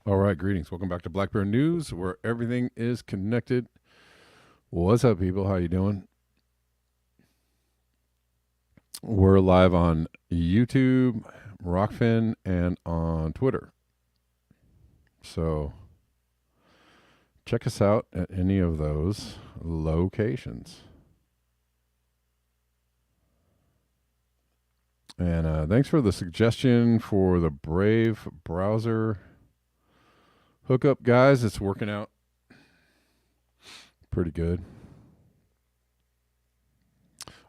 All right, greetings. Welcome back to Black Bear News, where everything is connected. What's up, people? How you doing? We're live on YouTube, Rockfin, and on Twitter. So check us out at any of those locations. And thanks for the suggestion for the Brave browser hookup, guys. It's working out pretty good.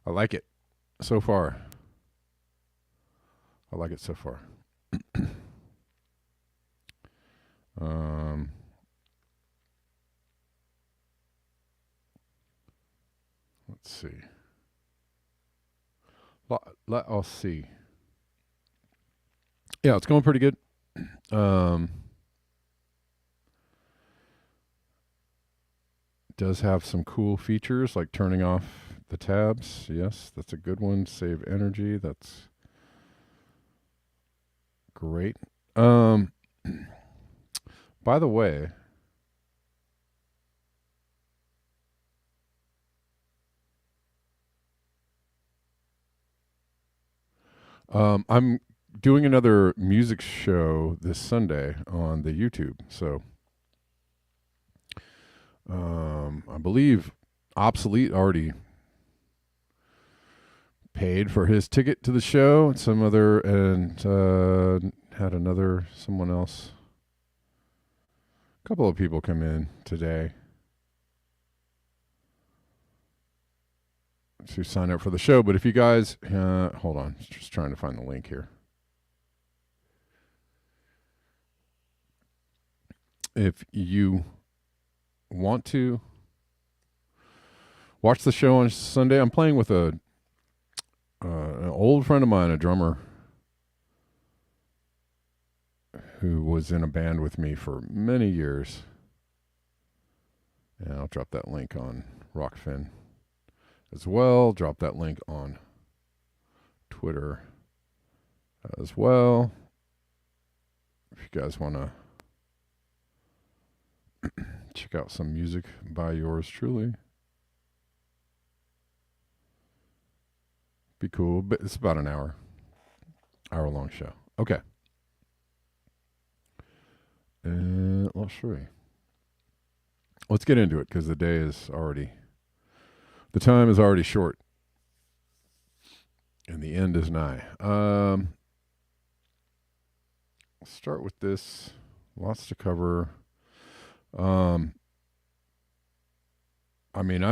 I like it so far. I like it so far. um, let's see. Let us see. Yeah, it's going pretty good. Um, does have some cool features like turning off the tabs. Yes, that's a good one. Save energy. That's great. By the way, I'm doing another music show this Sunday on the YouTube. So I believe Obsolete already paid for his ticket to the show. Some other and had another someone else. A couple of people come in today to sign up for the show. But if you guys, hold on, just trying to find the link here. If you want to watch the show on Sunday, I'm playing with an old friend of mine, a drummer who was in a band with me for many years. And I'll drop that link on Rockfin as well. Drop that link on Twitter as well. If you guys want to check out some music by yours truly, be cool. But it's about an hour long show. Okay. And let's see. Let's get into it because the time is already short, and the end is nigh. Let's start with this. Lots to cover. I mean,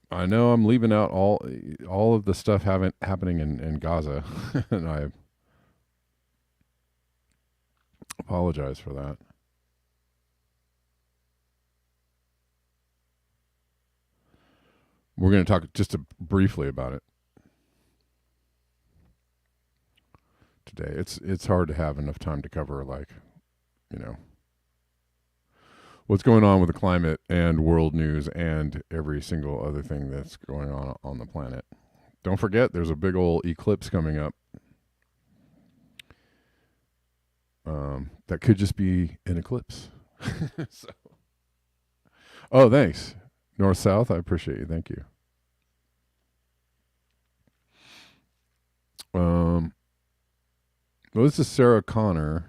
I know I'm leaving out all of the stuff happening in Gaza, and I apologize for that. We're going to talk just briefly about it today. It's hard to have enough time to cover, like, you know, what's going on with the climate and world news and every single other thing that's going on the planet. Don't forget, there's a big old eclipse coming up. That could just be an eclipse. So, oh, thanks. North South, I appreciate you. Thank you. Well, this is Sarah Connor.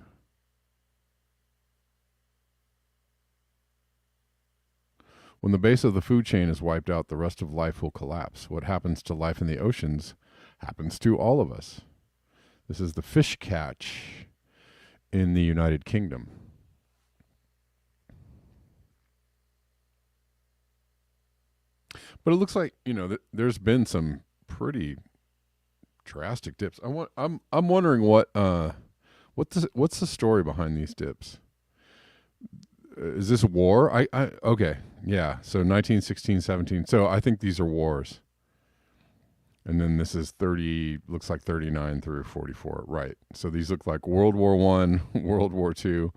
When the base of the food chain is wiped out, the rest of life will collapse. What happens to life in the oceans happens to all of us. This is the fish catch in the United Kingdom. But it looks like, there's been some pretty drastic dips. I'm wondering what's the story behind these dips? Is this war? I okay. Yeah. So 1916, 17. So I think these are wars. And then this is 30, looks like 39 through 44. Right. So these look like World War One, World War Two.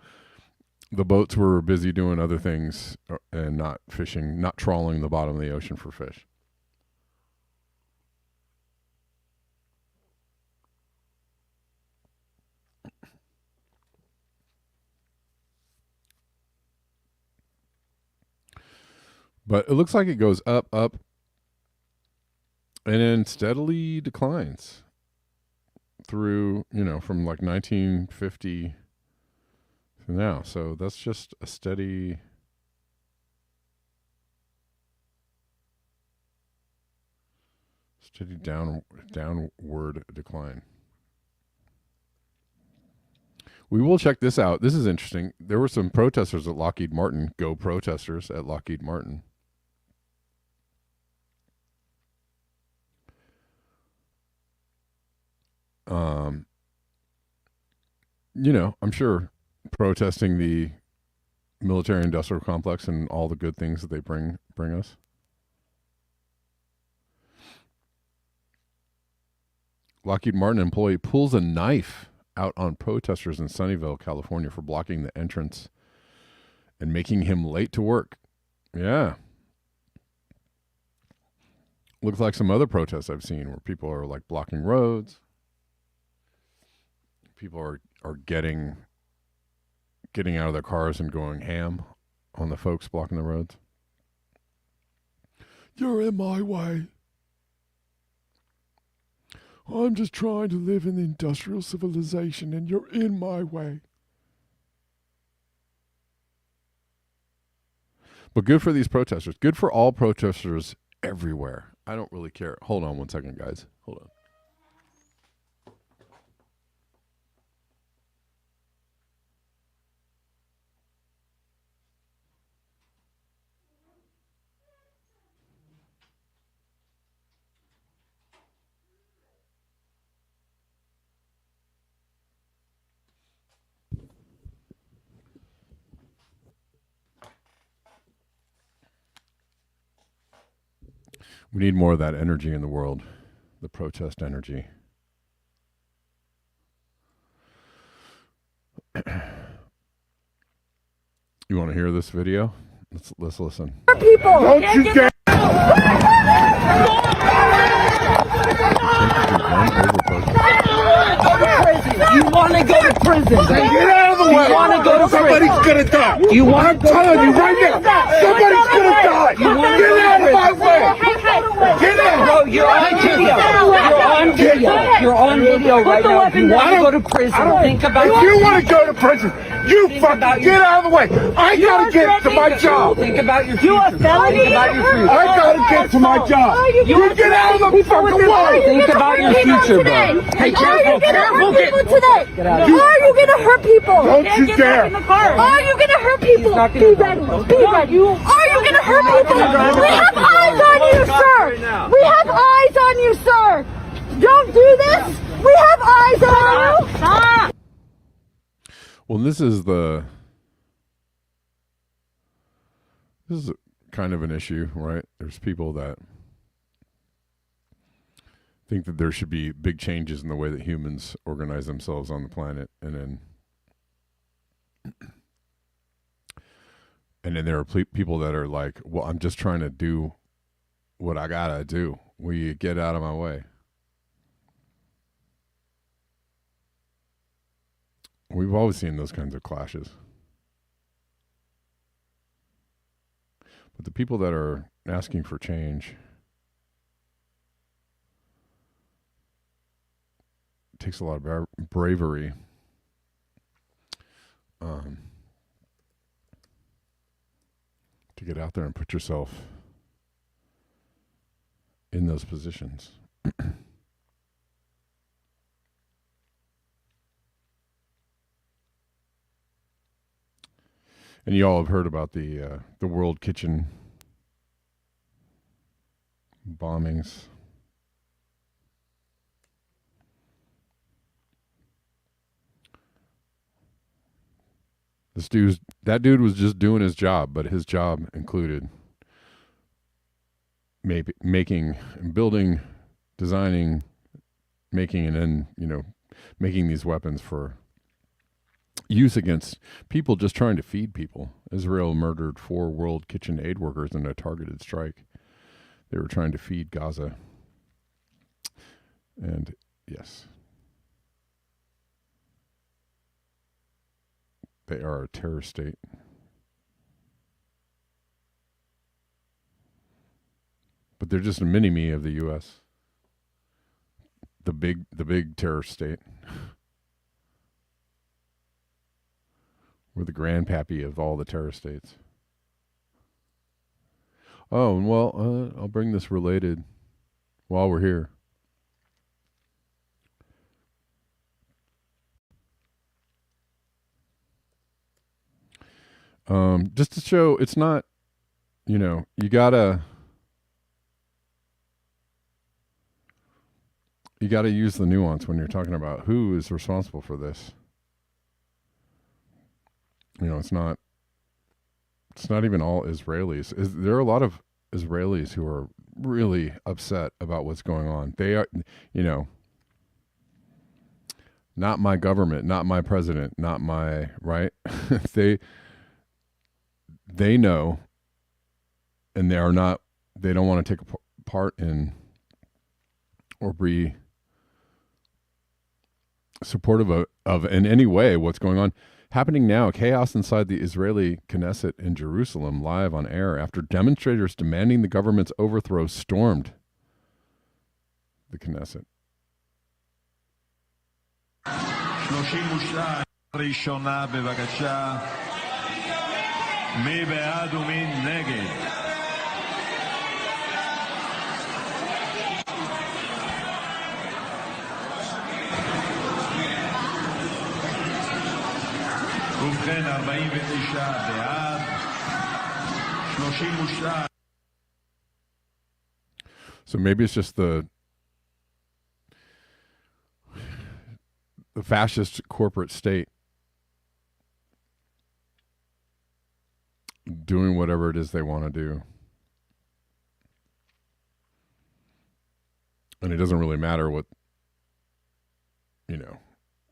The boats were busy doing other things and not fishing, not trawling the bottom of the ocean for fish. But it looks like it goes up, up, and then steadily declines through, from like 1950 to now. So that's just a steady downward decline. We will check this out. This is interesting. There were some protesters at Lockheed Martin. Go protesters at Lockheed Martin. I'm sure protesting the military industrial complex and all the good things that they bring us. Lockheed Martin employee pulls a knife out on protesters in Sunnyvale, California for blocking the entrance and making him late to work. Yeah. Looks like some other protests I've seen where people are like blocking roads. People are getting out of their cars and going ham on the folks blocking the roads. You're in my way. I'm just trying to live in the industrial civilization and you're in my way. But good for these protesters. Good for all protesters everywhere. I don't really care. Hold on one second, guys. Hold on. We need more of that energy in the world, the protest energy. You want to hear this video? Let's listen. People, don't you dare! You want to go to prison? Get out of the way! You want to go to prison? Somebody's gonna die. You want I'm telling you right now, somebody's gonna die. Get out of my way! Get out! Bro, you're on video. You're on video. You're on video right now. If you want to go to prison, think about. If you want to go to prison, you fucking get out of the way. I gotta get to my job. Think about your future. Think about your future. I gotta get to my job. You get out of the fucking way. Think about your future, bro. Hey, careful, careful. Today? Are you gonna hurt people? Don't you dare! Are you gonna hurt people? Be ready. Be ready. Are you gonna hurt people? We have eyes on you, sir. We have eyes on you, sir. Don't do this. We have eyes on you. Stop. Well, this is kind of an issue, right? There's people that think that there should be big changes in the way that humans organize themselves on the planet, and then there are people that are like, well, I'm just trying to do what I gotta do. Will you get out of my way? We've always seen those kinds of clashes. But the people that are asking for change, it takes a lot of bravery to get out there and put yourself in those positions. And you all have heard about the World Kitchen bombings. That dude was just doing his job, but his job included maybe making and building, designing, making, and then, making these weapons for use against people just trying to feed people. Israel murdered 4 World Kitchen aid workers in a targeted strike. They were trying to feed Gaza. And yes, they are a terror state. but they're just a mini me of the U.S. The big terror state. We're the grandpappy of all the terror states. Oh, and well, I'll bring this related while we're here. Just to show it's not, you gotta use the nuance when you're talking about who is responsible for this. It's not even all Israelis. There are a lot of Israelis who are really upset about what's going on. They are, not my government, not my president, not my, right? They know, and they don't want to take part in or be supportive of in any way what's going on. Happening now, chaos inside the Israeli Knesset in Jerusalem, live on air after demonstrators demanding the government's overthrow stormed the Knesset. ראשונה בבקשה. מי בעד ומי נגד? ובכן 49 בעד, 32. So maybe it's just the fascist corporate state doing whatever it is they want to do. And it doesn't really matter what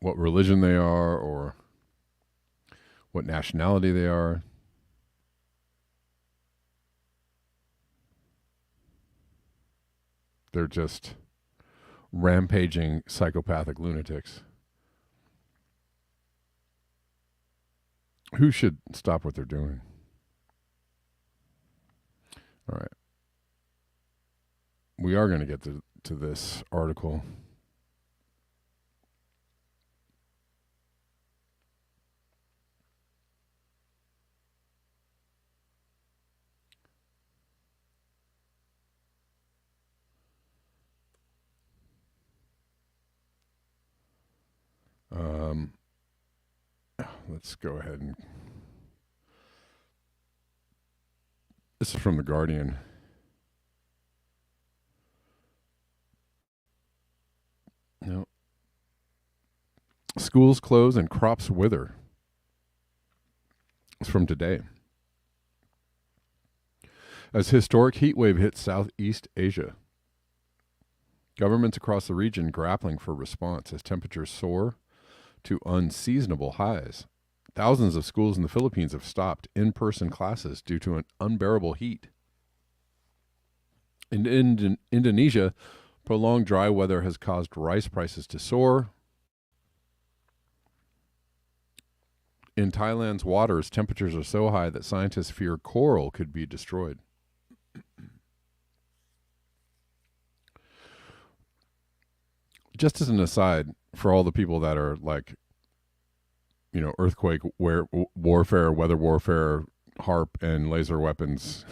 religion they are or what nationality they are. They're just rampaging psychopathic lunatics who should stop what they're doing. All right. We are going to get to this article. Let's go ahead and... This is from The Guardian. No. Schools close and crops wither. It's from today. As historic heat wave hits Southeast Asia, governments across the region grappling for response as temperatures soar to unseasonable highs. Thousands of schools in the Philippines have stopped in-person classes due to an unbearable heat. In Indonesia, prolonged dry weather has caused rice prices to soar. In Thailand's waters, temperatures are so high that scientists fear coral could be destroyed. Just as an aside, for all the people that are like, earthquake warfare, weather warfare, HARP, and laser weapons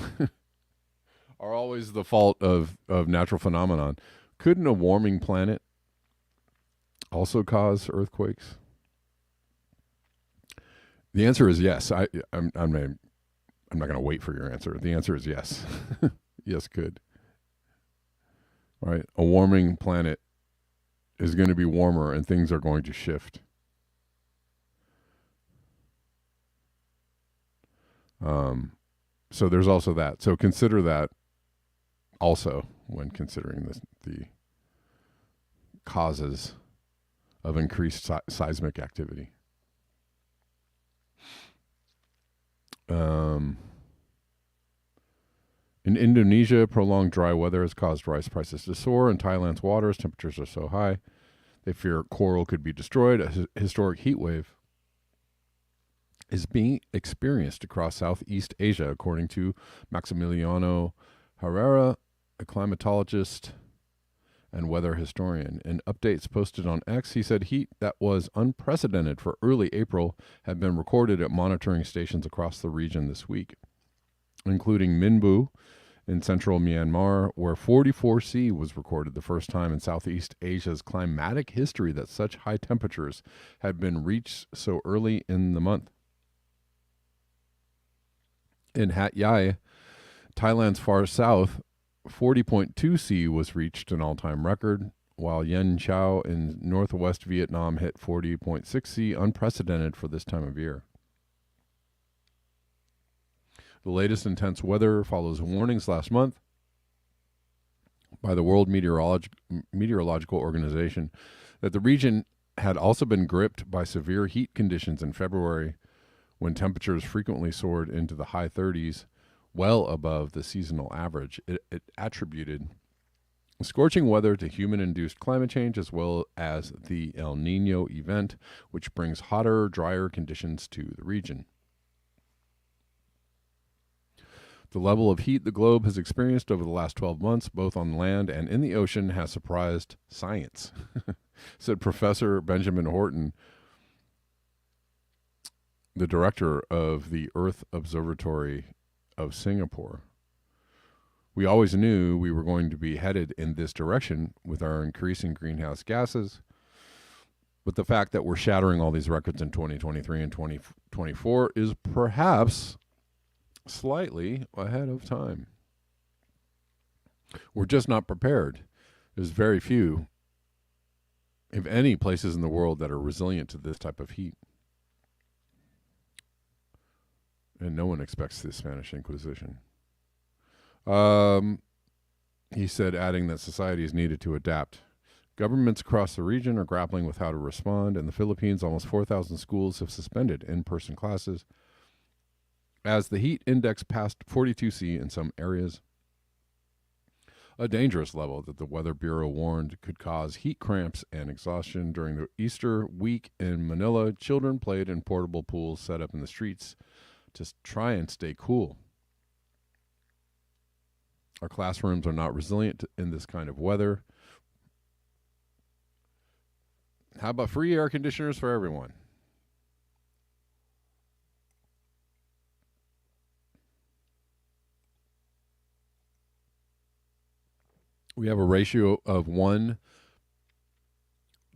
are always the fault of natural phenomenon. Couldn't a warming planet also cause earthquakes? The answer is yes. I'm not going to wait for your answer. The answer is yes. Yes, could. Right? A warming planet is going to be warmer and things are going to shift. So there's also that. So consider that also when considering the causes of increased seismic activity. In Indonesia, prolonged dry weather has caused rice prices to soar. In Thailand's waters, temperatures are so high, they fear coral could be destroyed. A historic heat wave is being experienced across Southeast Asia, according to Maximiliano Herrera, a climatologist and weather historian. In updates posted on X, he said heat that was unprecedented for early April had been recorded at monitoring stations across the region this week, including Minbu in central Myanmar, where 44°C was recorded, the first time in Southeast Asia's climatic history that such high temperatures had been reached so early in the month. In Hat Yai, Thailand's far south, 40.2°C was reached, an all-time record, while Yen Chau in northwest Vietnam hit 40.6°C, unprecedented for this time of year. The latest intense weather follows warnings last month by the World Meteorological Organization that the region had also been gripped by severe heat conditions in February, when temperatures frequently soared into the high 30s, well above the seasonal average. It attributed scorching weather to human-induced climate change, as well as the El Niño event, which brings hotter, drier conditions to the region. The level of heat the globe has experienced over the last 12 months, both on land and in the ocean, has surprised science, said Professor Benjamin Horton, the director of the Earth Observatory of Singapore. We always knew we were going to be headed in this direction with our increasing greenhouse gases, but the fact that we're shattering all these records in 2023 and 2024 is perhaps slightly ahead of time. We're just not prepared. There's very few, if any, places in the world that are resilient to this type of heat. And no one expects the Spanish Inquisition. He said, adding that society is needed to adapt. Governments across the region are grappling with how to respond. In the Philippines, almost 4,000 schools have suspended in-person classes as the heat index passed 42°C in some areas, a dangerous level that the Weather Bureau warned could cause heat cramps and exhaustion. During the Easter week in Manila, children played in portable pools set up in the streets to try and stay cool. Our classrooms are not resilient in this kind of weather. How about free air conditioners for everyone? We have a ratio of 1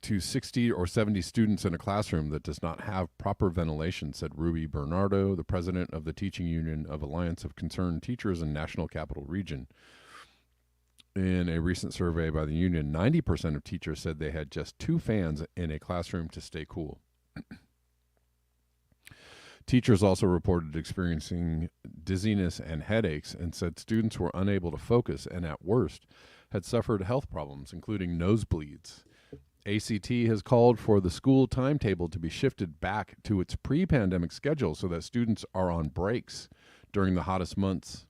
to 60 or 70 students in a classroom that does not have proper ventilation, said Ruby Bernardo, the president of the Teaching Union of Alliance of Concerned Teachers in National Capital Region. In a recent survey by the union, 90% of teachers said they had just 2 fans in a classroom to stay cool. Teachers also reported experiencing dizziness and headaches and said students were unable to focus and, at worst, had suffered health problems, including nosebleeds. ACT has called for the school timetable to be shifted back to its pre-pandemic schedule so that students are on breaks during the hottest months,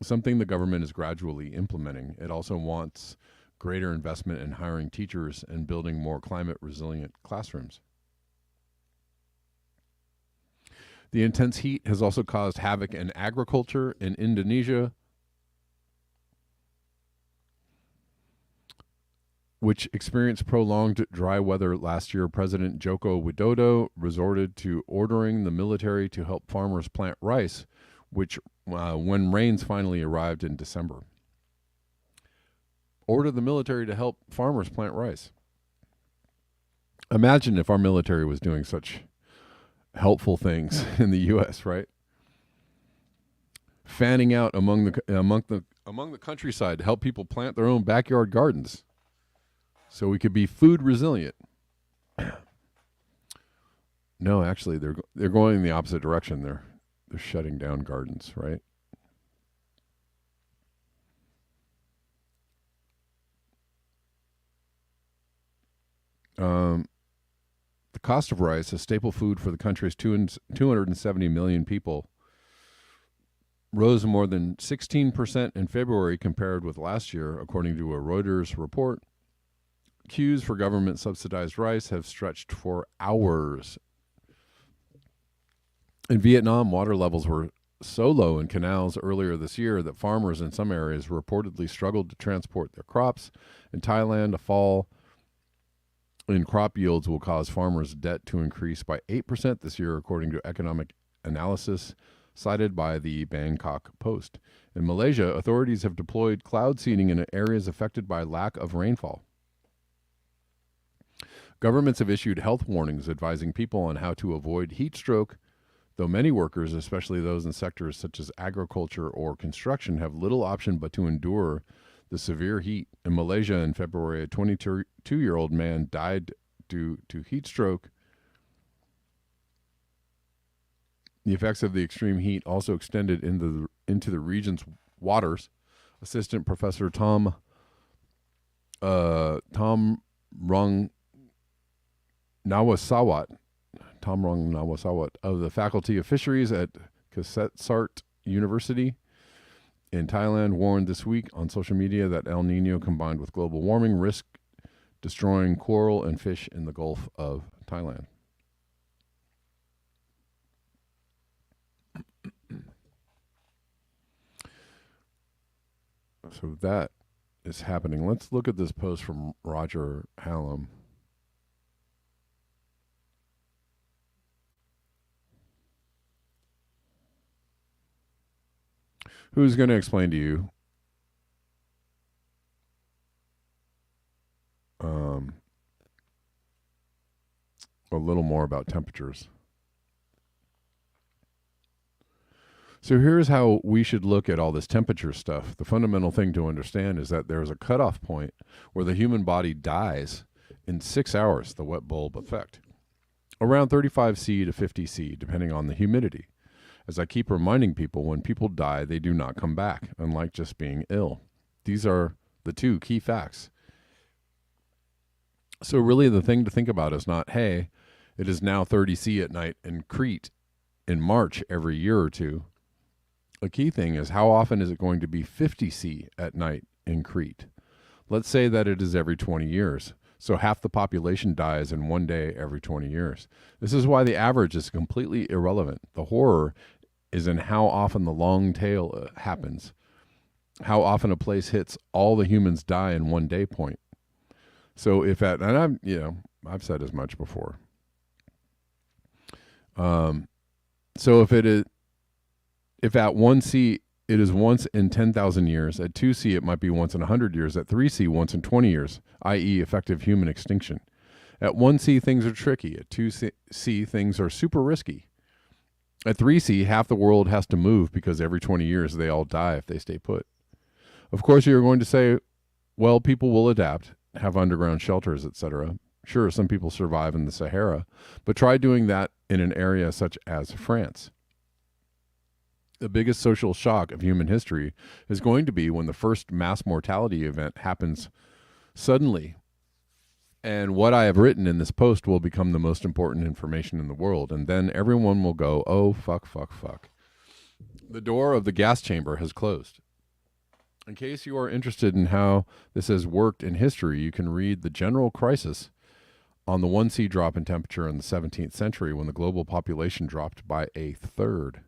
something the government is gradually implementing. It also wants greater investment in hiring teachers and building more climate-resilient classrooms. The intense heat has also caused havoc in agriculture in Indonesia, which experienced prolonged dry weather last year. President Joko Widodo resorted to ordering the military to help farmers plant rice, which when rains finally arrived in December. Order the military to help farmers plant rice. Imagine if our military was doing such helpful things in the U.S., right? Fanning out among the countryside to help people plant their own backyard gardens, so we could be food resilient. No, actually, they're going in the opposite direction. They're shutting down gardens, right? The cost of rice, a staple food for the country's 270 million people, rose more than 16% in February compared with last year, according to a Reuters report. Queues for government-subsidized rice have stretched for hours. In Vietnam, water levels were so low in canals earlier this year that farmers in some areas reportedly struggled to transport their crops. In Thailand, a fall in crop yields will cause farmers' debt to increase by 8% this year, according to economic analysis cited by the Bangkok Post. In Malaysia, authorities have deployed cloud seeding in areas affected by lack of rainfall. Governments have issued health warnings advising people on how to avoid heat stroke, though many workers, especially those in sectors such as agriculture or construction, have little option but to endure the severe heat. In Malaysia in February, a 22-year-old man died due to heat stroke. The effects of the extreme heat also extended into the region's waters. Assistant Professor Tom Rung Nawasawat of the Faculty of Fisheries at Kasetsart University in Thailand warned this week on social media that El Nino combined with global warming risk destroying coral and fish in the Gulf of Thailand. So that is happening. Let's look at this post from Roger Hallam. Who's going to explain to you a little more about temperatures. So here's how we should look at all this temperature stuff. The fundamental thing to understand is that there's a cutoff point where the human body dies in 6 hours, the wet bulb effect, around 35C to 50C, depending on the humidity. As I keep reminding people, when people die, they do not come back, unlike just being ill. These are the two key facts. So really the thing to think about is not, hey, it is now 30C at night in Crete in March every year or two. The key thing is, how often is it going to be 50C at night in Crete? Let's say that it is every 20 years. So half the population dies in one day every 20 years. This is why the average is completely irrelevant. The horror is in how often the long tail happens, how often a place hits all the humans die in one day point. So if at, and I've said as much before. So if at 1C it is once in 10,000 years, at 2C it might be once in 100 years, at 3C once in 20 years, i.e. effective human extinction. At 1C things are tricky, at 2C things are super risky. At 3C, half the world has to move because every 20 years they all die if they stay put. Of course, you're going to say, well, people will adapt, have underground shelters, etc. Sure, some people survive in the Sahara, but try doing that in an area such as France. The biggest social shock of human history is going to be when the first mass mortality event happens suddenly. And what I have written in this post will become the most important information in the world. And then everyone will go, oh, fuck. The door of the gas chamber has closed. In case you are interested in how this has worked in history, you can read The General Crisis on the 1C drop in temperature in the 17th century when the global population dropped by a third.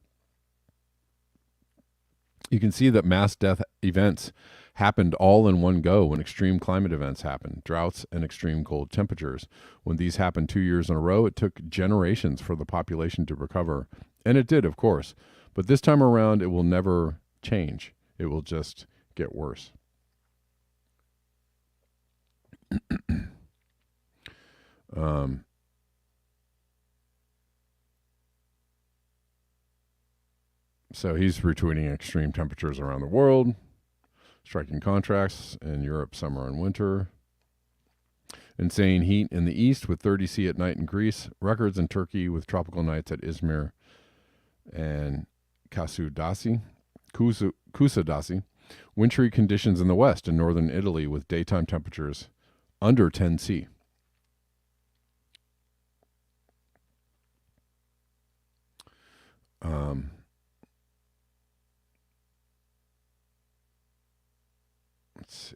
You can see that mass death events happened all in one go when extreme climate events happened, droughts and extreme cold temperatures. When these happened 2 years in a row, it took generations for the population to recover. And it did, of course. But this time around, it will never change. It will just get worse. So he's retweeting extreme temperatures around the world, striking contrasts in Europe, summer and winter. Insane heat in the east with 30C at night in Greece. Records in Turkey with tropical nights at Izmir and Kusadasi. Wintry conditions in the west and northern Italy with daytime temperatures under 10C. Let's see.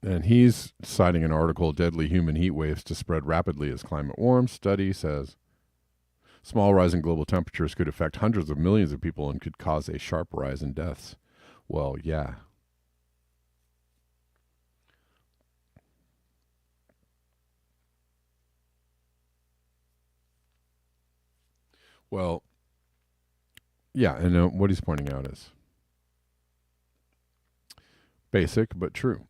And he's citing an article, Deadly Human Heat Waves to Spread Rapidly as Climate Warms. Study says small rise in global temperatures could affect hundreds of millions of people and could cause a sharp rise in deaths. Well, yeah. Well, yeah, and what he's pointing out is basic but true.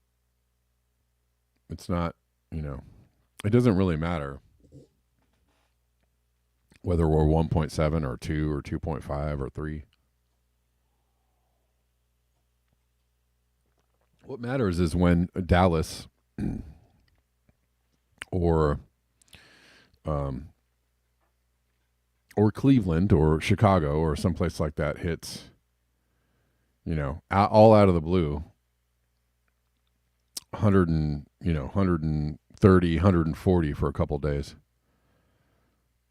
It's not, it doesn't really matter whether we're 1.7 or 2 or 2.5 or 3. What matters is when Dallas or Cleveland or Chicago or someplace like that hits, all out of the blue, 130, 140 for a couple days.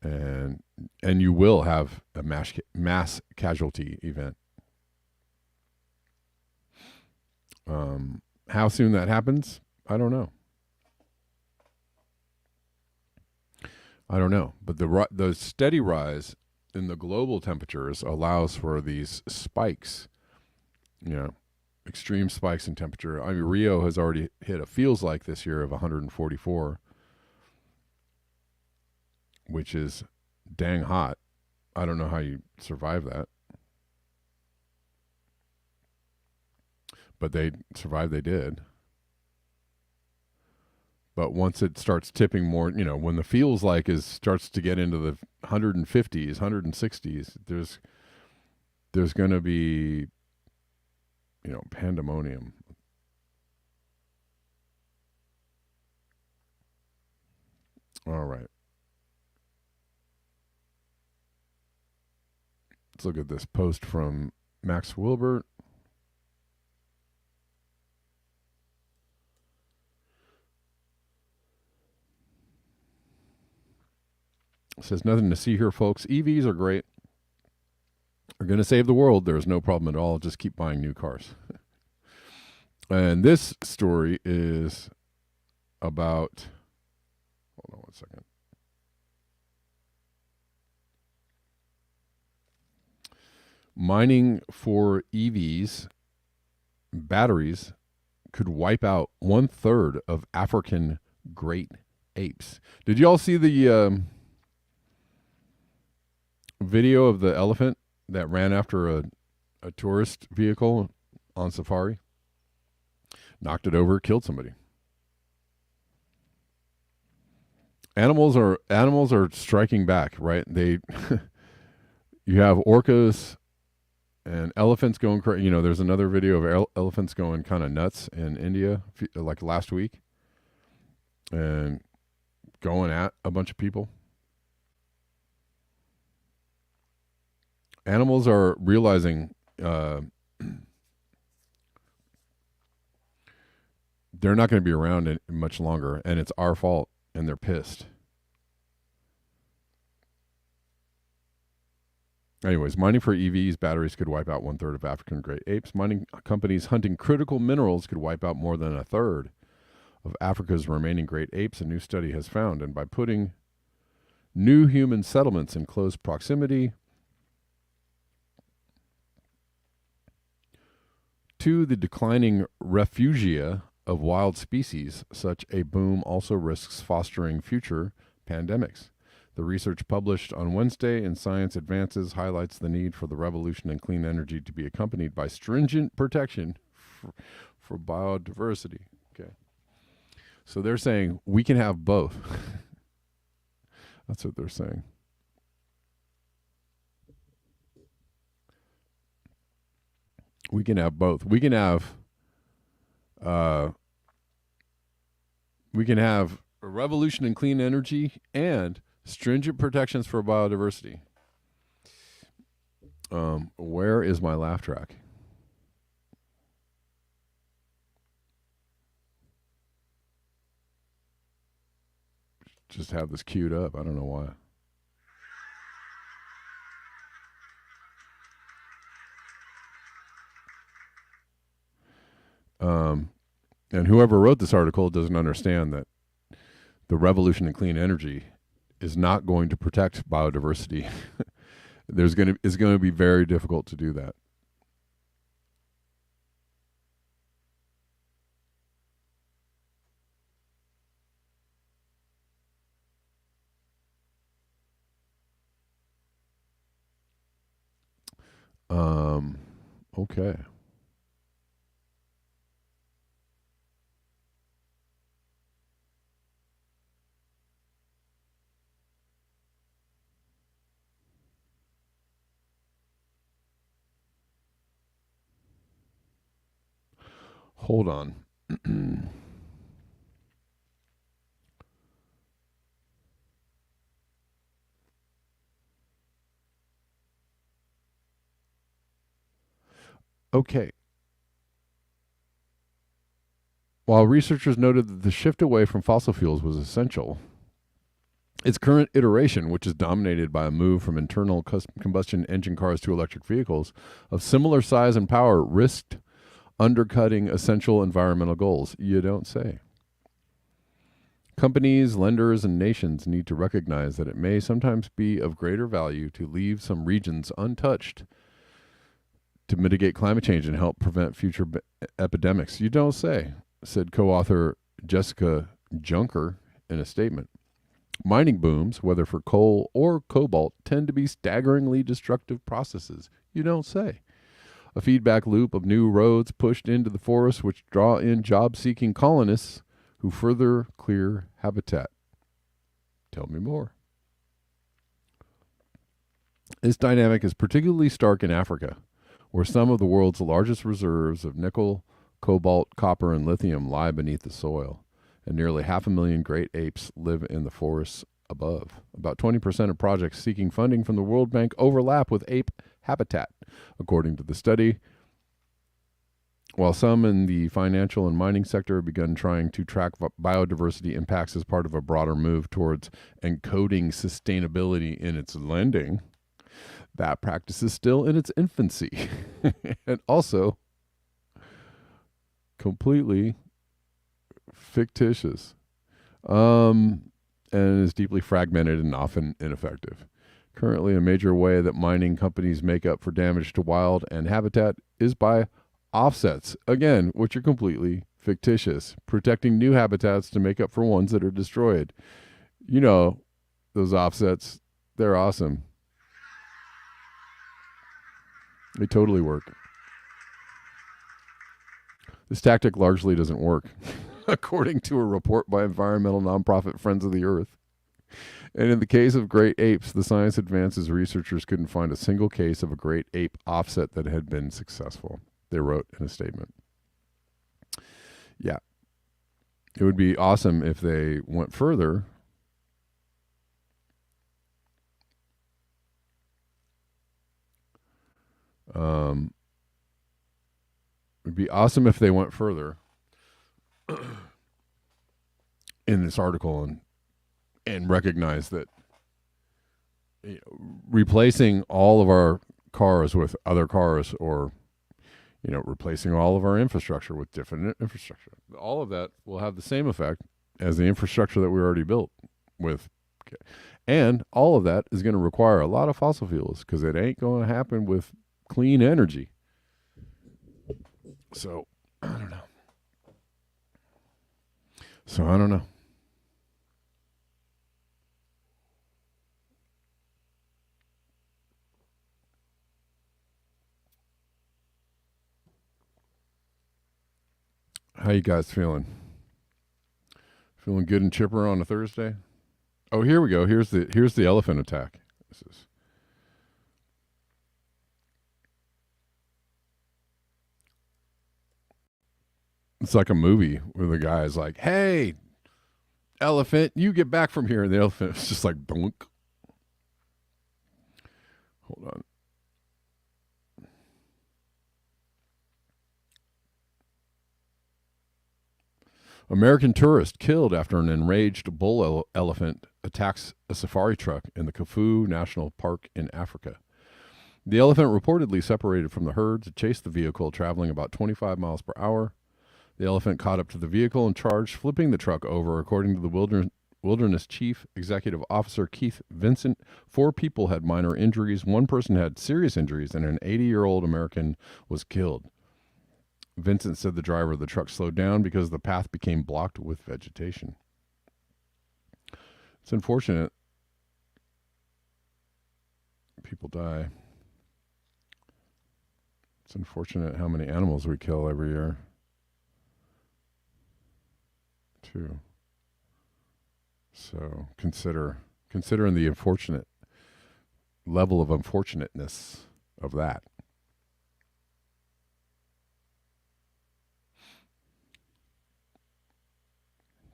And you will have a mass casualty event. How soon that happens, I don't know. But the steady rise in the global temperatures allows for these spikes, extreme spikes in temperature. I mean, Rio has already hit a feels like this year of 144, which is dang hot. I don't know how you survive that. But they survived, they did. But once it starts tipping more, when the feels like starts to get into the 150s, 160s, there's going to be, pandemonium. All right. Let's look at this post from Max Wilbert. Says nothing to see here, folks. EVs are great. Are going to save the world. There's no problem at all. Just keep buying new cars. And this story is about, hold on one second. Mining for EVs, batteries, could wipe out 1/3 of African great apes. Did you all see the video of the elephant that ran after a tourist vehicle on safari? Knocked it over, killed somebody. Animals are striking back, right? They you have orcas and elephants going crazy. There's another video of elephants going kind of nuts in India like last week and going at a bunch of people. Animals are realizing they're not going to be around much longer, and it's our fault, and they're pissed. Anyways, mining for EVs, batteries could wipe out 1/3 of African great apes. Mining companies hunting critical minerals could wipe out more than 1/3 of Africa's remaining great apes, a new study has found. And by putting new human settlements in close proximity to the declining refugia of wild species, such a boom also risks fostering future pandemics. The research published on Wednesday in Science Advances highlights the need for the revolution in clean energy to be accompanied by stringent protection for biodiversity. Okay. So they're saying we can have both. That's what they're saying. We can have both. We can have a revolution in clean energy and stringent protections for biodiversity. Where is my laugh track? Just have this queued up. I don't know why. And whoever wrote this article doesn't understand that the revolution in clean energy is not going to protect biodiversity. It's going to be very difficult to do that. Okay. Hold on. Okay. While researchers noted that the shift away from fossil fuels was essential, its current iteration, which is dominated by a move from internal combustion engine cars to electric vehicles of similar size and power, risked undercutting essential environmental goals. You don't say. Companies, lenders, and nations need to recognize that it may sometimes be of greater value to leave some regions untouched to mitigate climate change and help prevent future epidemics. You don't say, said co-author Jessica Junker in a statement. Mining booms, whether for coal or cobalt, tend to be staggeringly destructive processes. You don't say. A feedback loop of new roads pushed into the forest which draw in job-seeking colonists who further clear habitat. Tell me more. This dynamic is particularly stark in Africa, where some of the world's largest reserves of nickel, cobalt, copper, and lithium lie beneath the soil, and nearly 500,000 great apes live in the forests above. About 20% of projects seeking funding from the World Bank overlap with ape habitat, according to the study. While some in the financial and mining sector have begun trying to track biodiversity impacts as part of a broader move towards encoding sustainability in its lending, that practice is still in its infancy and also completely fictitious, and is deeply fragmented and often ineffective. Currently, a major way that mining companies make up for damage to wild and habitat is by offsets, again, which are completely fictitious, protecting new habitats to make up for ones that are destroyed. You know, those offsets, they're awesome. They totally work. This tactic largely doesn't work, according to a report by environmental nonprofit Friends of the Earth. And in the case of great apes, the science advances researchers couldn't find a single case of a great ape offset that had been successful, they wrote in a statement. Yeah. It would be awesome if they went further. It'd be awesome if they went further in this article and recognize that, you know, replacing all of our cars with other cars, or, you know, replacing all of our infrastructure with different infrastructure, all of that will have the same effect as the infrastructure that we already built with. And all of that is going to require a lot of fossil fuels, because it ain't going to happen with clean energy. So, I don't know. How you guys feeling? Feeling good and chipper on a Thursday? Oh, here we go. Here's the elephant attack. It's like a movie where the guy is like, "Hey, elephant, you get back from here," and the elephant is just like, "Donk." Hold on. American tourist killed after an enraged bull elephant attacks a safari truck in the Kafue National Park in Africa. The elephant reportedly separated from the herd to chase the vehicle traveling about 25 miles per hour. The elephant caught up to the vehicle and charged, flipping the truck over. According to the Wilderness Chief Executive Officer Keith Vincent, 4 people had minor injuries, 1 person had serious injuries, and an 80-year-old American was killed. Vincent said the driver of the truck slowed down because the path became blocked with vegetation. It's unfortunate people die. It's unfortunate how many animals we kill every year, too. So considering the unfortunate level of unfortunateness of that.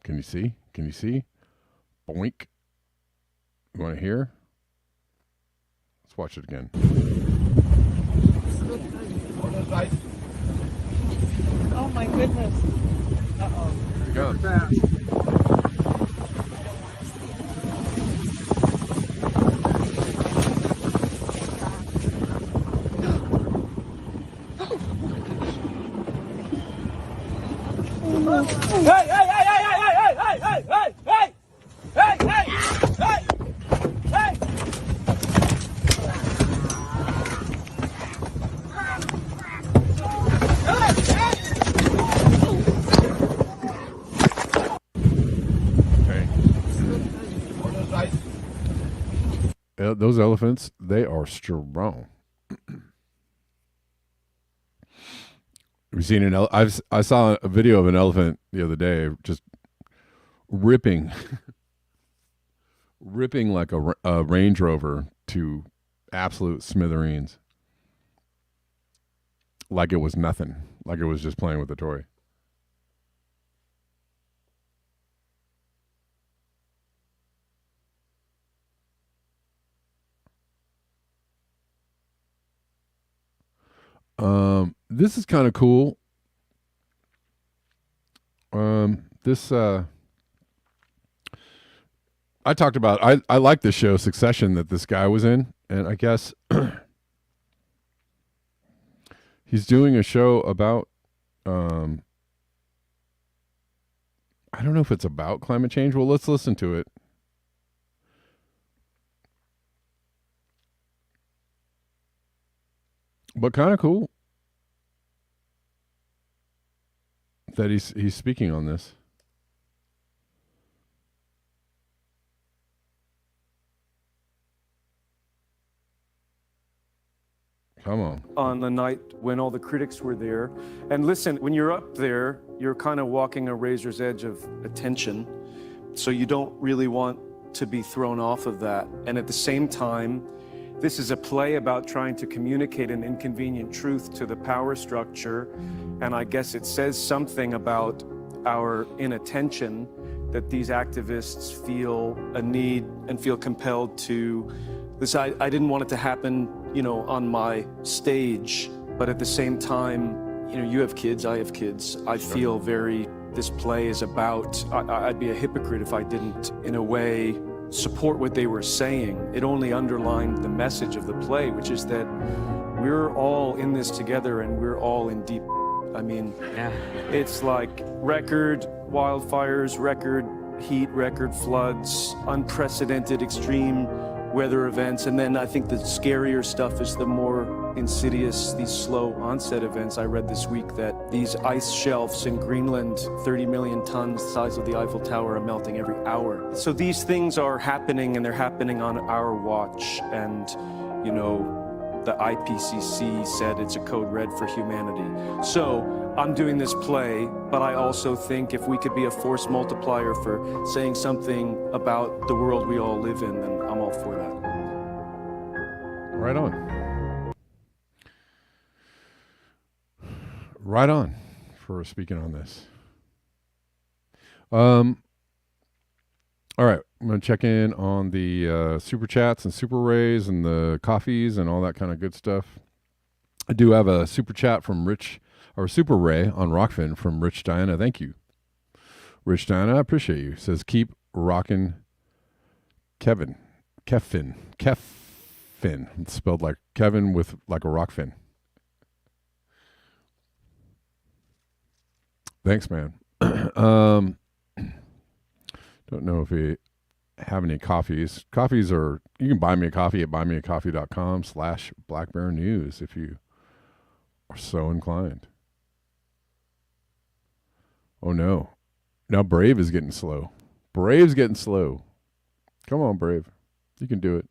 Can you see? Can you see? Boink. You want to hear? Let's watch it again. Oh my goodness. Uh-oh. Here he goes. Hey, hey, hey, hey, hey, hey, hey, hey, hey, hey, hey, hey, hey, hey. Okay. Those elephants, they are strong. Have you seen an I saw a video of an elephant the other day just ripping like a Range Rover to absolute smithereens. Like it was nothing. Like it was just playing with a toy. This is kind of cool. I talked about, I like this show Succession that this guy was in, and I guess he's doing a show about, I don't know if it's about climate change. Well, let's listen to it. But kind of cool that he's speaking on this. Come on the night when all the critics were there. And listen, when you're up there, you're kind of walking a razor's edge of attention. So you don't really want to be thrown off of that. And at the same time, this is a play about trying to communicate an inconvenient truth to the power structure. And I guess it says something about our inattention that these activists feel a need and feel compelled to this. I didn't want it to happen, on my stage, but at the same time, you have kids, I have kids. I feel this play is about, I'd be a hypocrite if I didn't, in a way, support what they were saying. It only underlined the message of the play, which is that we're all in this together and we're all in deep. It's like record wildfires, record heat, record floods, unprecedented extreme weather events. And then I think the scarier stuff is the more insidious, these slow onset events. I read this week that these ice shelves in Greenland, 30 million tons, the size of the Eiffel Tower, are melting every hour. So these things are happening, and they're happening on our watch. And, the IPCC said it's a code red for humanity. So I'm doing this play, but I also think if we could be a force multiplier for saying something about the world we all live in, then I'm all for that. Right on. Right on for speaking on this. All right, I'm going to check in on the super chats and super rays and the coffees and all that kind of good stuff. I do have a super chat from super ray on Rockfin from Rich Diana. Thank you. Rich Diana, I appreciate you. Says, keep rocking Kevin. It's spelled like Kevin with like a rock fin. Thanks, man. Don't know if we have any coffees. Coffees are, you can buy me a coffee at buymeacoffee.com/blackbearnews if you are so inclined. Oh no. Now Brave is getting slow. Brave's getting slow. Come on, Brave. You can do it.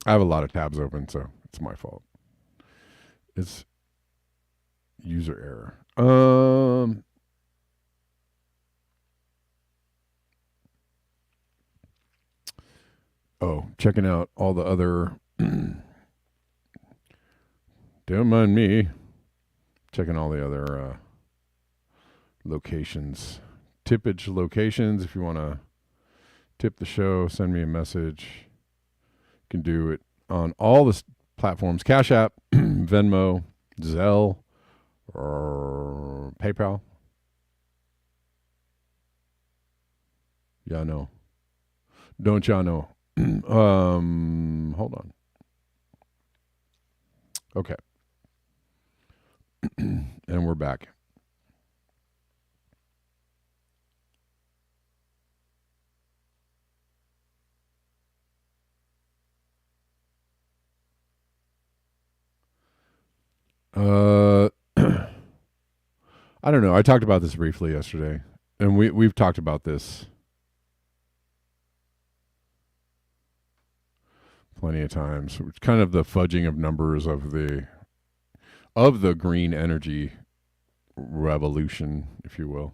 I have a lot of tabs open, so it's my fault. It's user error. Oh, checking out all the other don't mind me checking all the other locations. Tippage locations. If you want to tip the show, send me a message. You can do it on all the platforms. Cash App, Venmo, Zelle, or PayPal. Y'all know. Don't y'all know? Hold on. Okay. And we're back. I don't know. I talked about this briefly yesterday, and we've talked about this plenty of times. It's kind of the fudging of numbers of the green energy revolution, if you will.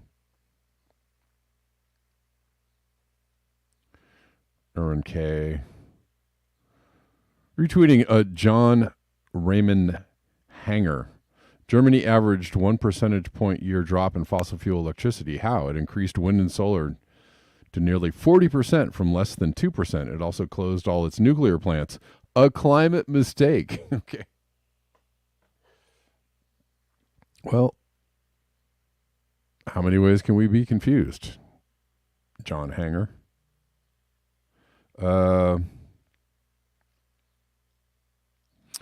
Aaron K. Retweeting John Raymond Hanger. Germany averaged 1 percentage point year drop in fossil fuel electricity. How? It increased wind and solar to nearly 40% from less than 2%. It also closed all its nuclear plants. A climate mistake. Okay. Well, how many ways can we be confused? John Hanger.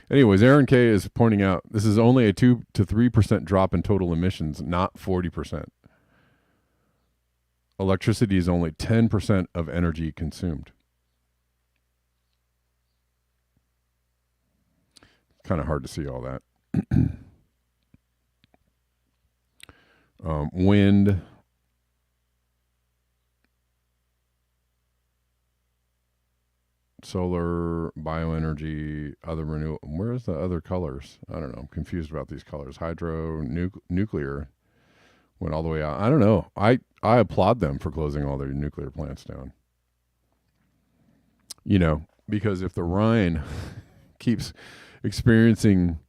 Anyways, Aaron K is pointing out this is only a 2 to 3% drop in total emissions, not 40%. Electricity is only 10% of energy consumed. Kind of hard to see all that. Wind. Solar, bioenergy, other renewable. Where's the other colors? I don't know. I'm confused about these colors. Hydro, nuclear went all the way out. I don't know. I applaud them for closing all their nuclear plants down. You know, because if the Rhine keeps experiencing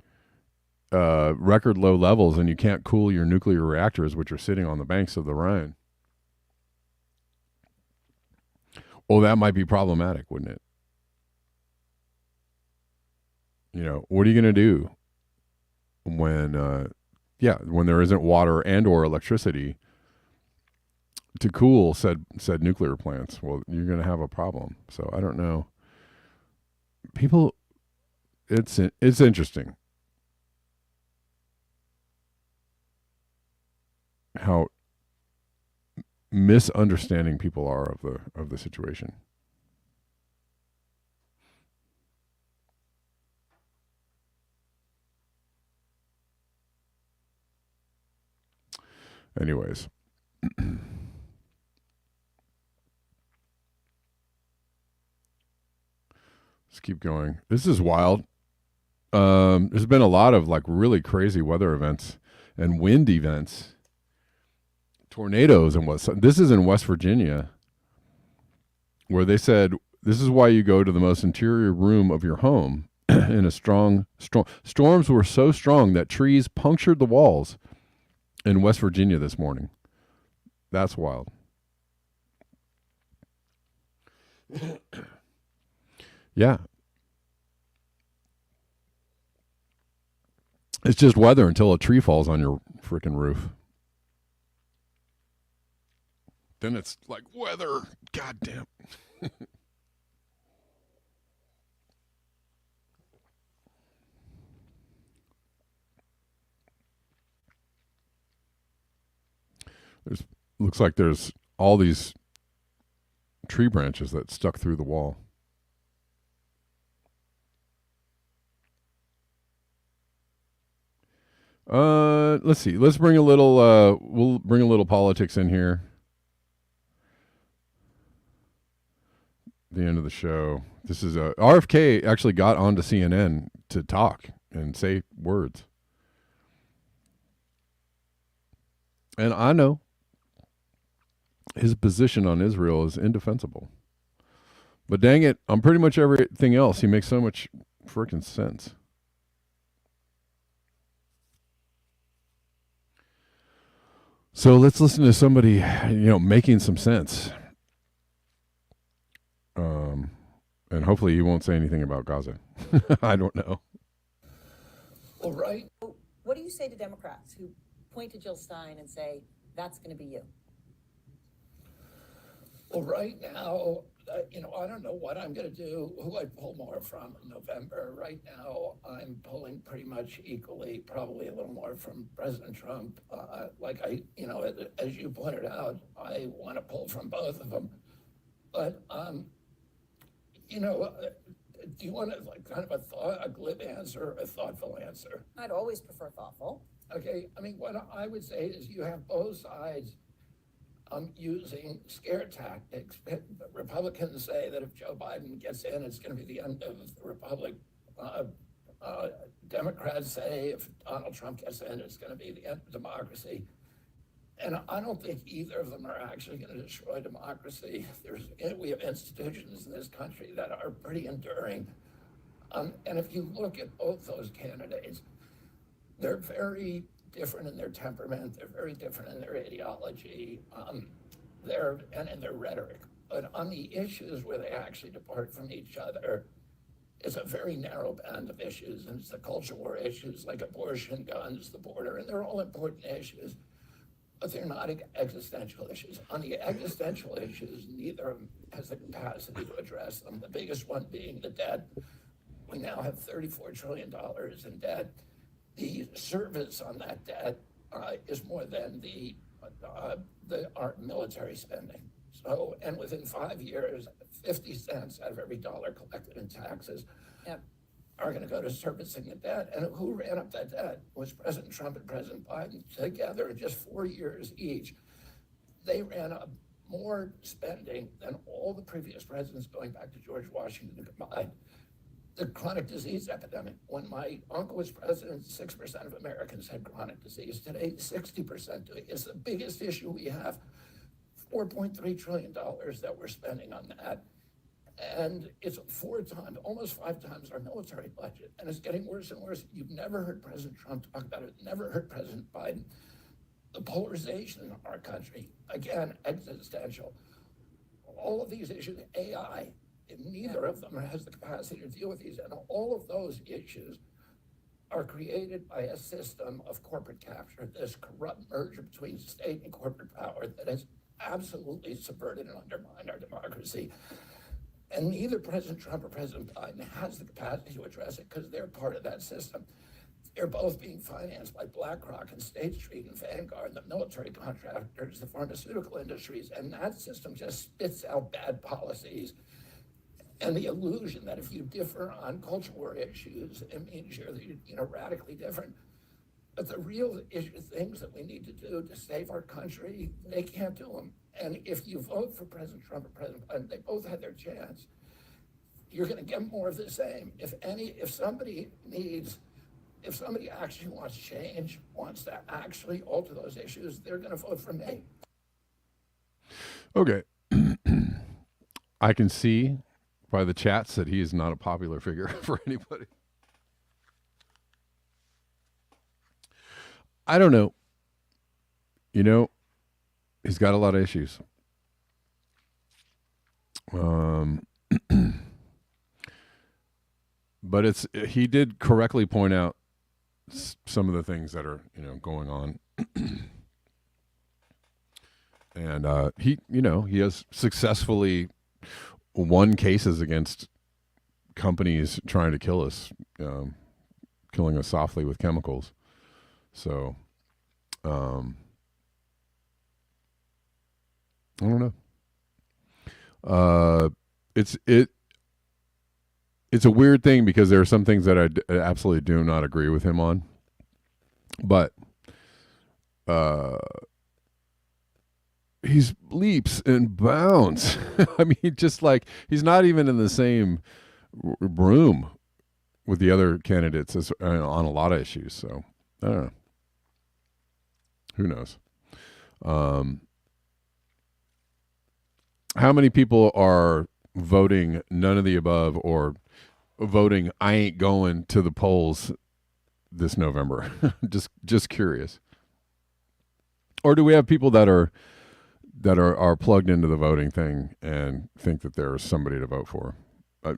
record low levels and you can't cool your nuclear reactors, which are sitting on the banks of the Rhine, well, that might be problematic, wouldn't it? You know, what are you going to do when there isn't water and or electricity to cool said nuclear plants? Well, you're going to have a problem. So I don't know. People, it's interesting how misunderstanding people are of the situation. Anyways. Let's keep going. This is wild. There's been a lot of like really crazy weather events and wind events, tornadoes and what. This is in West Virginia, where they said this is why you go to the most interior room of your home in a strong storm. Storms were so strong that trees punctured the walls in West Virginia this morning. That's wild. Yeah. It's just weather until a tree falls on your freaking roof. Then it's like weather. God damn. Looks like there's all these tree branches that stuck through the wall. Let's see. Let's bring a little. We'll bring a little politics in here. The end of the show. This is RFK actually got onto CNN to talk and say words, and I know his position on Israel is indefensible. But dang it, on pretty much everything else, he makes so much freaking sense. So let's listen to somebody, making some sense. And hopefully he won't say anything about Gaza. I don't know. All right. What do you say to Democrats who point to Jill Stein and say, that's going to be you? Well, right now, I don't know what I'm going to do, who I pull more from in November. Right now, I'm pulling pretty much equally, probably a little more from President Trump. As you pointed out, I want to pull from both of them. But, do you want kind of a glib answer or a thoughtful answer? I'd always prefer thoughtful. Okay, what I would say is you have both sides using scare tactics. Republicans say that if Joe Biden gets in, it's going to be the end of the republic. Democrats say if Donald Trump gets in, it's going to be the end of democracy. And I don't think either of them are actually going to destroy democracy. We have institutions in this country that are pretty enduring. And if you look at both those candidates, they're very different in their temperament. They're very different in their ideology, and in their rhetoric. But on the issues where they actually depart from each other, it's a very narrow band of issues. And it's the culture war issues like abortion, guns, the border, and they're all important issues. But they're not existential issues. On the existential issues, neither of them has the capacity to address them. The biggest one being the debt. We now have $34 trillion in debt. The service on that debt is more than our military spending. So, and within 5 years, 50 cents out of every dollar collected in taxes are going to go to servicing the debt. And who ran up that debt was President Trump and President Biden together in just 4 years each. They ran up more spending than all the previous presidents going back to George Washington combined. The chronic disease epidemic. When my uncle was president, 6% of Americans had chronic disease. Today, 60% do. It's the biggest issue we have. $4.3 trillion that we're spending on that. And it's 4 times, almost 5 times our military budget. And it's getting worse and worse. You've never heard President Trump talk about it, never heard President Biden. The polarization in our country, again, existential. All of these issues, AI, neither of them has the capacity to deal with these. And all of those issues are created by a system of corporate capture, this corrupt merger between state and corporate power that has absolutely subverted and undermined our democracy. And neither President Trump or President Biden has the capacity to address it because they're part of that system. They're both being financed by BlackRock and State Street and Vanguard, the military contractors, the pharmaceutical industries, and that system just spits out bad policies. And the illusion that if you differ on culture war issues, it means you're radically different. But the real things that we need to do to save our country, they can't do them. And if you vote for President Trump or President Biden, they both had their chance. You're going to get more of the same. If somebody actually wants change, wants to actually alter those issues, they're going to vote for me. Okay. I can see by the chats that he is not a popular figure for anybody. I don't know. He's got a lot of issues. But he did correctly point out some of the things that are, going on. And he has successfully won cases against companies trying to kill us, killing us softly with chemicals. So, I don't know. It's a weird thing because there are some things that I absolutely do not agree with him on, but he's leaps and bounds. I mean, just like he's not even in the same room with the other candidates as, on a lot of issues. So I don't know. Who knows? How many people are voting none of the above or voting I ain't going to the polls this November? just curious. Or do we have people that are plugged into the voting thing and think that there's somebody to vote for?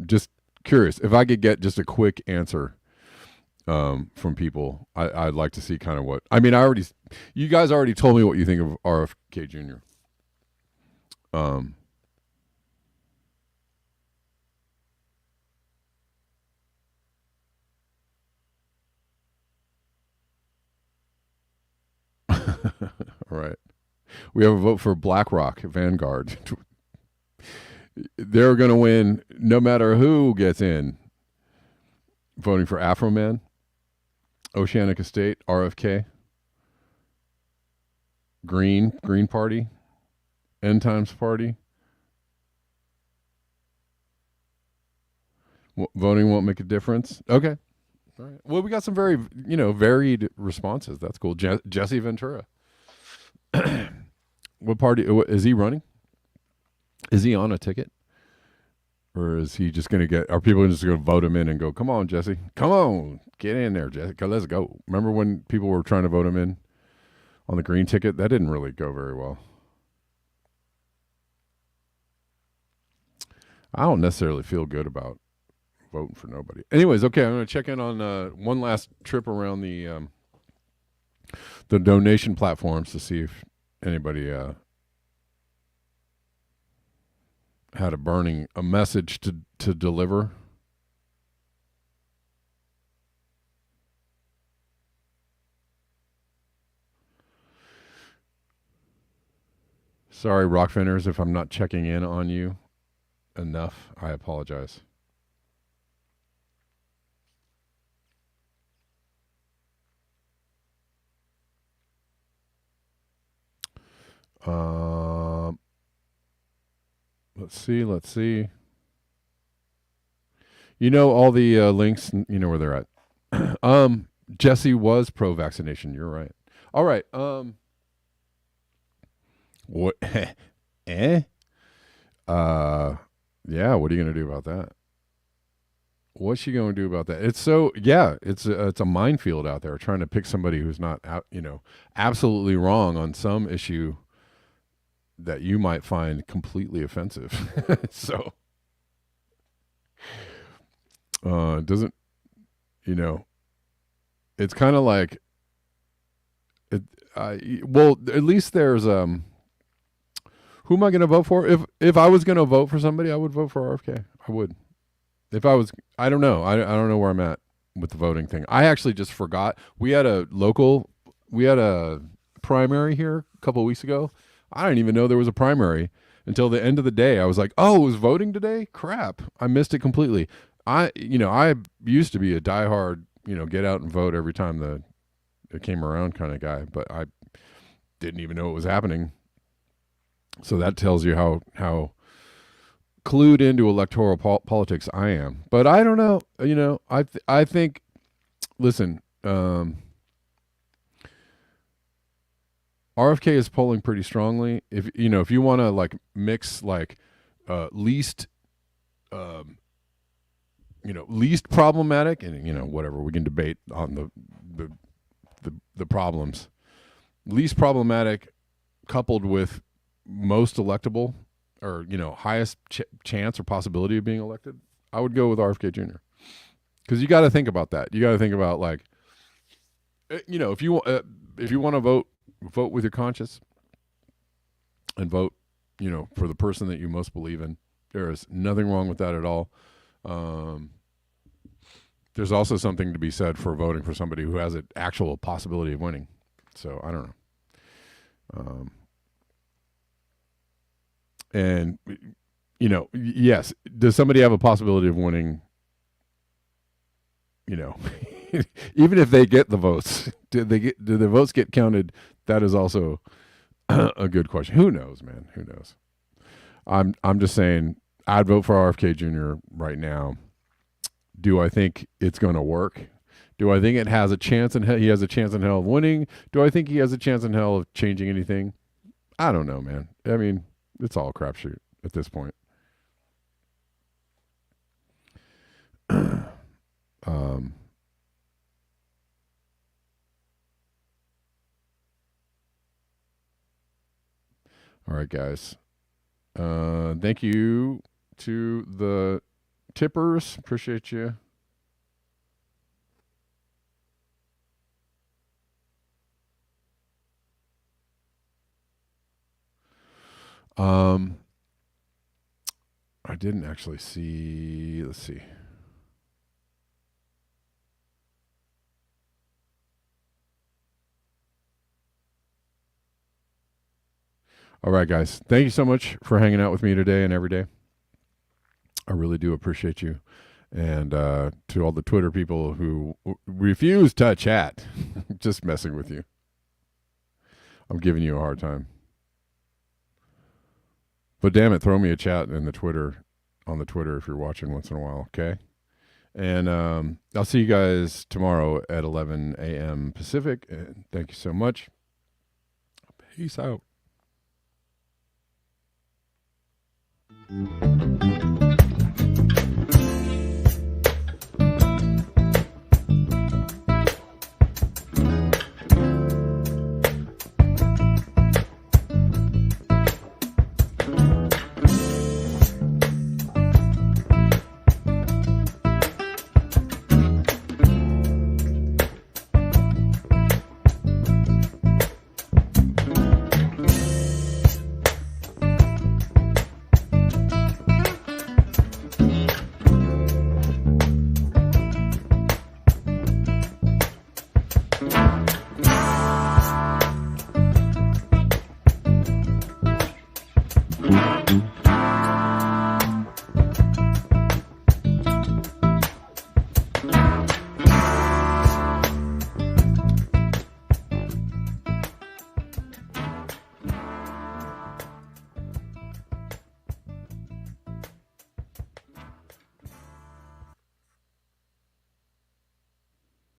Just curious. If I could get just a quick answer from people, I'd like to see kind of what. I mean, you guys already told me what you think of RFK Jr. All right. We have a vote for BlackRock Vanguard. They're going to win no matter who gets in. Voting for Afroman, Oceanic Estate, RFK, Green Party, End Times Party. Voting won't make a difference. Okay. All right. Well, we got some very, varied responses. That's cool. Jesse Ventura. What party is he running? Is he on a ticket? Or is he just going to are people just going to vote him in and go, come on, Jesse, come on, get in there, Jesse, let's go. Remember when people were trying to vote him in on the green ticket? That didn't really go very well. I don't necessarily feel good about voting for nobody. Anyways, okay, I'm going to check in on one last trip around the donation platforms to see if anybody had a message to deliver. Sorry, Rockfinders, if I'm not checking in on you enough. I apologize. Let's see. You know all the links, you know where they're at. Jesse was pro-vaccination. You're right. All right. What? Yeah. What are you going to do about that? What's she going to do about that? It's a minefield out there trying to pick somebody who's not out, absolutely wrong on some issue that you might find completely offensive. So, it doesn't, it's kind of like it. Well, at least there's who am I going to vote for? If I was going to vote for somebody, I would vote for RFK. I would. If I was, I don't know. I don't know where I'm at with the voting thing. I actually just forgot. We had a primary here a couple of weeks ago. I didn't even know there was a primary until the end of the day. I was like, oh, it was voting today? Crap. I missed it completely. I used to be a diehard, get out and vote every time it came around kind of guy, but I didn't even know it was happening. So that tells you how clued into electoral politics I am. But I don't know. I think, listen, RFK is polling pretty strongly. If you want to like mix like least problematic and whatever, we can debate on the problems. Least problematic coupled with most electable or highest chance or possibility of being elected, I would go with RFK Jr. Because you got to think about that. You got to think about like, if you want to vote with your conscience and vote, for the person that you most believe in. There is nothing wrong with that at all. There's also something to be said for voting for somebody who has an actual possibility of winning. So I don't know. And, yes, does somebody have a possibility of winning? Even if they get the votes, do the votes get counted? That is also a good question. Who knows, man? Who knows? I'm just saying, I'd vote for RFK Jr. right now. Do I think it's going to work? Do I think it has a chance he has a chance in hell of winning? Do I think he has a chance in hell of changing anything? I don't know, man. I mean, it's all a crapshoot at this point. All right, guys. Thank you to the tippers. Appreciate you. I didn't actually see. Let's see. All right, guys. Thank you so much for hanging out with me today and every day. I really do appreciate you. And to all the Twitter people who refuse to chat, just messing with you. I'm giving you a hard time. But damn it, throw me a chat on the Twitter if you're watching once in a while, okay? And I'll see you guys tomorrow at 11 a.m. Pacific. And thank you so much. Peace out.